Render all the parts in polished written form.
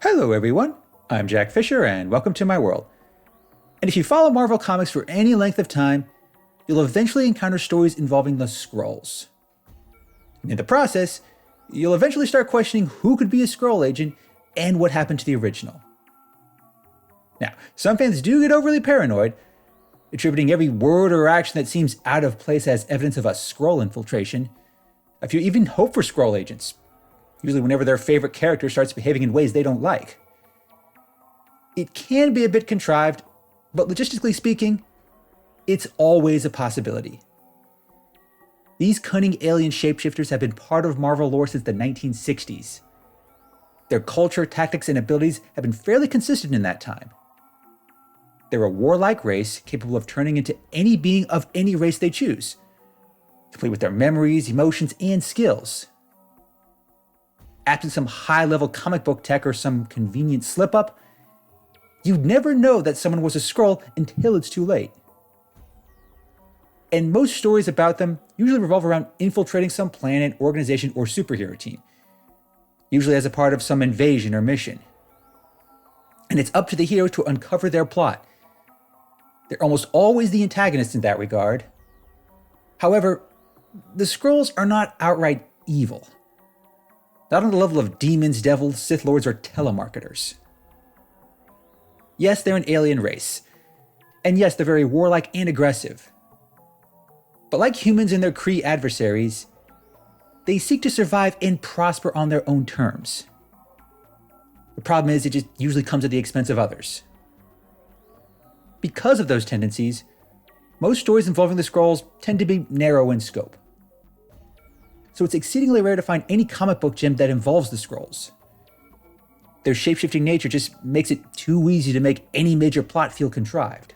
Hello everyone, I'm Jack Fisher and welcome to my world. And if you follow Marvel Comics for any length of time, you'll eventually encounter stories involving the Skrulls. And in the process, you'll eventually start questioning who could be a Skrull agent and what happened to the original. Now, some fans do get overly paranoid, attributing every word or action that seems out of place as evidence of a Skrull infiltration. A few even hope for Skrull agents, usually whenever their favorite character starts behaving in ways they don't like. It can be a bit contrived, but logistically speaking, it's always a possibility. These cunning alien shapeshifters have been part of Marvel lore since the 1960s. Their culture, tactics, and abilities have been fairly consistent in that time. They're a warlike race capable of turning into any being of any race they choose, complete with their memories, emotions, and skills. Absent some high-level comic book tech or some convenient slip-up, you'd never know that someone was a Skrull until it's too late. And most stories about them usually revolve around infiltrating some planet, organization, or superhero team, usually as a part of some invasion or mission. And it's up to the hero to uncover their plot. They're almost always the antagonists in that regard. However, the Skrulls are not outright evil. Not on the level of demons, devils, Sith Lords, or telemarketers. Yes, they're an alien race. And yes, they're very warlike and aggressive. But like humans and their Kree adversaries, they seek to survive and prosper on their own terms. The problem is, it just usually comes at the expense of others. Because of those tendencies, most stories involving the Skrulls tend to be narrow in scope. So it's exceedingly rare to find any comic book gem that involves the Skrulls. Their shapeshifting nature just makes it too easy to make any major plot feel contrived.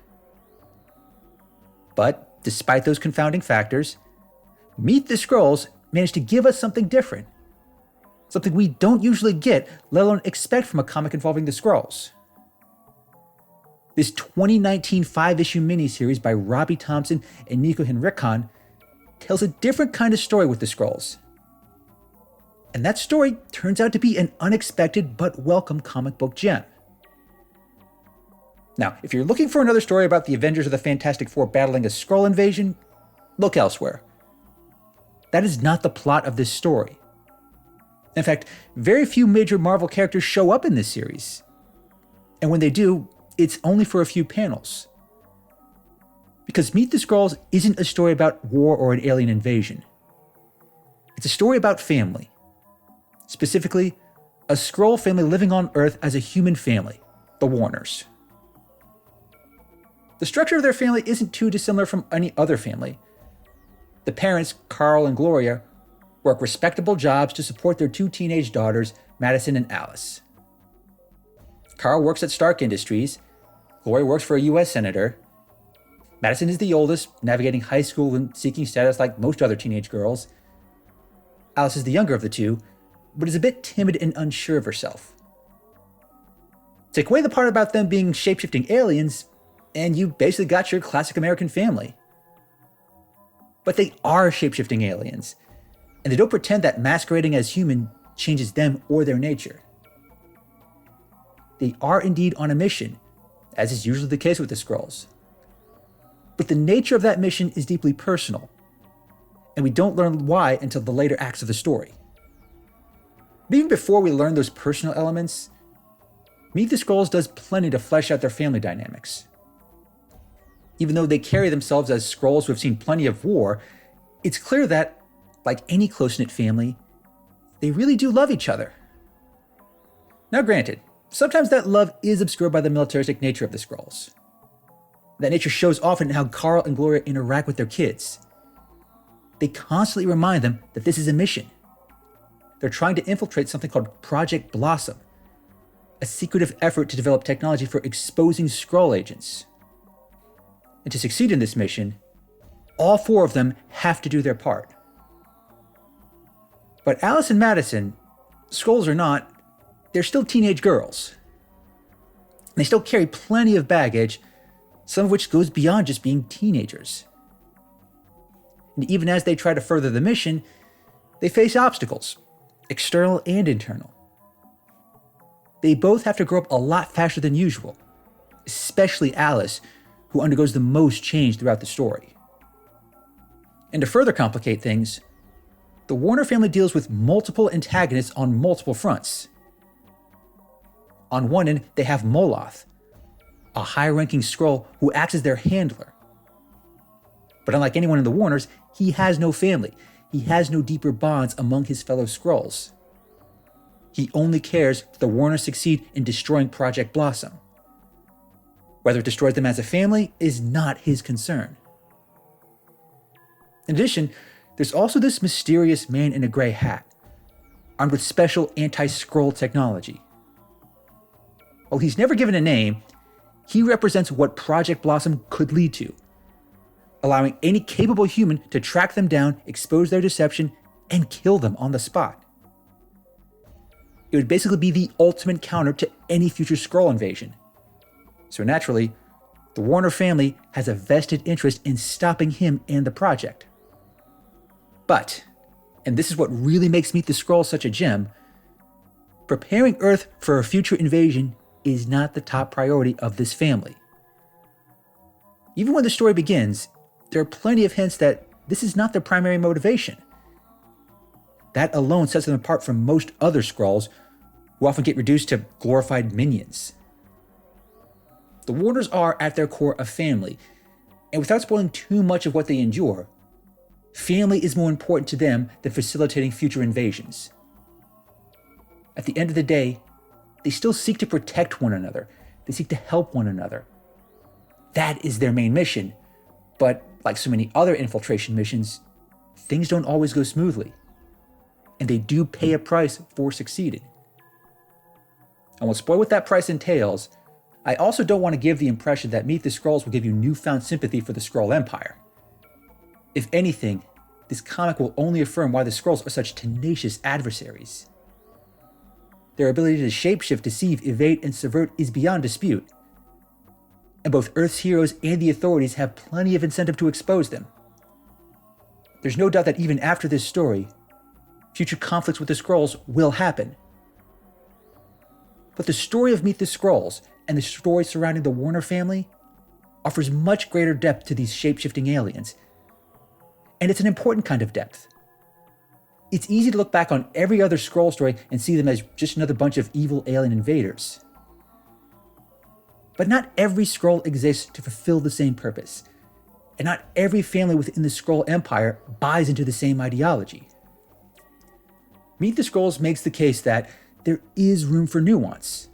But despite those confounding factors, Meet the Skrulls managed to give us something different. Something we don't usually get, let alone expect from a comic involving the Skrulls. This 2019 5-issue miniseries by Robbie Thompson and Nico Henriksen tells a different kind of story with the Skrulls. And that story turns out to be an unexpected but welcome comic book gem. Now, if you're looking for another story about the Avengers or the Fantastic Four battling a Skrull invasion, look elsewhere. That is not the plot of this story. In fact, very few major Marvel characters show up in this series. And when they do, it's only for a few panels. Because Meet the Skrulls isn't a story about war or an alien invasion. It's a story about family. Specifically, a Skrull family living on Earth as a human family, the Warners. The structure of their family isn't too dissimilar from any other family. The parents, Carl and Gloria, work respectable jobs to support their two teenage daughters, Madison and Alice. Carl works at Stark Industries. Gloria works for a US senator. Madison is the oldest, navigating high school and seeking status like most other teenage girls. Alice is the younger of the two, but is a bit timid and unsure of herself. Take away the part about them being shape-shifting aliens, and you basically got your classic American family. But they are shape-shifting aliens, and they don't pretend that masquerading as human changes them or their nature. They are indeed on a mission, as is usually the case with the Skrulls. But the nature of that mission is deeply personal, and we don't learn why until the later acts of the story. But even before we learn those personal elements, Meet the Skrulls does plenty to flesh out their family dynamics. Even though they carry themselves as Skrulls who have seen plenty of war, it's clear that, like any close-knit family, they really do love each other. Now granted, sometimes that love is obscured by the militaristic nature of the Skrulls. That nature shows often in how Carl and Gloria interact with their kids. They constantly remind them that this is a mission. They're trying to infiltrate something called Project Blossom, a secretive effort to develop technology for exposing Skrull agents. And to succeed in this mission, all four of them have to do their part. But Alice and Madison, Skrulls or not, they're still teenage girls. They still carry plenty of baggage, some of which goes beyond just being teenagers. And even as they try to further the mission, they face obstacles, external and internal. they both have to grow up a lot faster than usual, especially Alice, who undergoes the most change throughout the story. And to further complicate things, the Warner family deals with multiple antagonists on multiple fronts. On one end, they have Moloth, a high-ranking Skrull who acts as their handler. But unlike anyone in the Warners, he has no family. He has no deeper bonds among his fellow Skrulls. He only cares that the Warners succeed in destroying Project Blossom. Whether it destroys them as a family is not his concern. In addition, there's also this mysterious man in a gray hat, armed with special anti-Skrull technology. While he's never given a name, he represents what Project Blossom could lead to, allowing any capable human to track them down, expose their deception, and kill them on the spot. It would basically be the ultimate counter to any future Skrull invasion. So naturally, the Warner family has a vested interest in stopping him and the project. But, and this is what really makes Meet the Skrulls such a gem, preparing Earth for a future invasion is not the top priority of this family. Even when the story begins, there are plenty of hints that this is not their primary motivation. That alone sets them apart from most other Skrulls, who often get reduced to glorified minions. The Warners are, at their core, a family, and without spoiling too much of what they endure, family is more important to them than facilitating future invasions. At the end of the day, they still seek to protect one another. They seek to help one another. That is their main mission, but like so many other infiltration missions, things don't always go smoothly, and they do pay a price for succeeding. I won't spoil what that price entails. I also don't want to give the impression that Meet the Skrulls will give you newfound sympathy for the Skrull Empire. If anything, this comic will only affirm why the Skrulls are such tenacious adversaries. Their ability to shapeshift, deceive, evade, and subvert is beyond dispute. And both Earth's heroes and the authorities have plenty of incentive to expose them. There's no doubt that even after this story, future conflicts with the Skrulls will happen. But the story of Meet the Skrulls and the story surrounding the Warner family offers much greater depth to these shape-shifting aliens. And it's an important kind of depth. It's easy to look back on every other Skrull story and see them as just another bunch of evil alien invaders. But not every Skrull exists to fulfill the same purpose, and not every family within the Skrull Empire buys into the same ideology. Meet the Skrulls makes the case that there is room for nuance,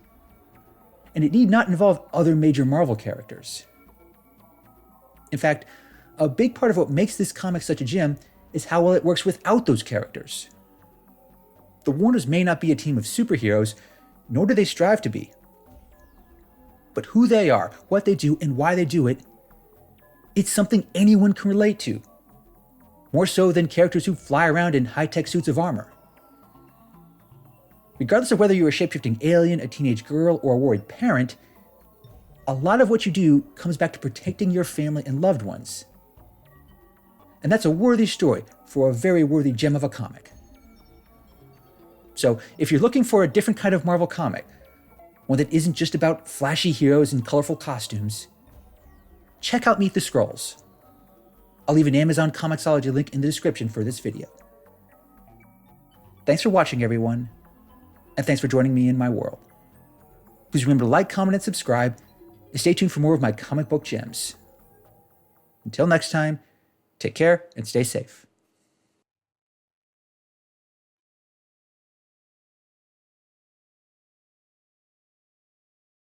and it need not involve other major Marvel characters. In fact, a big part of what makes this comic such a gem is how well it works without those characters. The Warners may not be a team of superheroes, nor do they strive to be. But who they are, what they do, and why they do it, it's something anyone can relate to. More so than characters who fly around in high-tech suits of armor. Regardless of whether you're a shapeshifting alien, a teenage girl, or a worried parent, a lot of what you do comes back to protecting your family and loved ones. And that's a worthy story for a very worthy gem of a comic. So, if you're looking for a different kind of Marvel comic, one that isn't just about flashy heroes in colorful costumes, check out Meet the Skrulls. I'll leave an Amazon Comixology link in the description for this video. Thanks for watching, everyone, and thanks for joining me in my world. Please remember to like, comment, and subscribe, and stay tuned for more of my comic book gems. Until next time, take care and stay safe.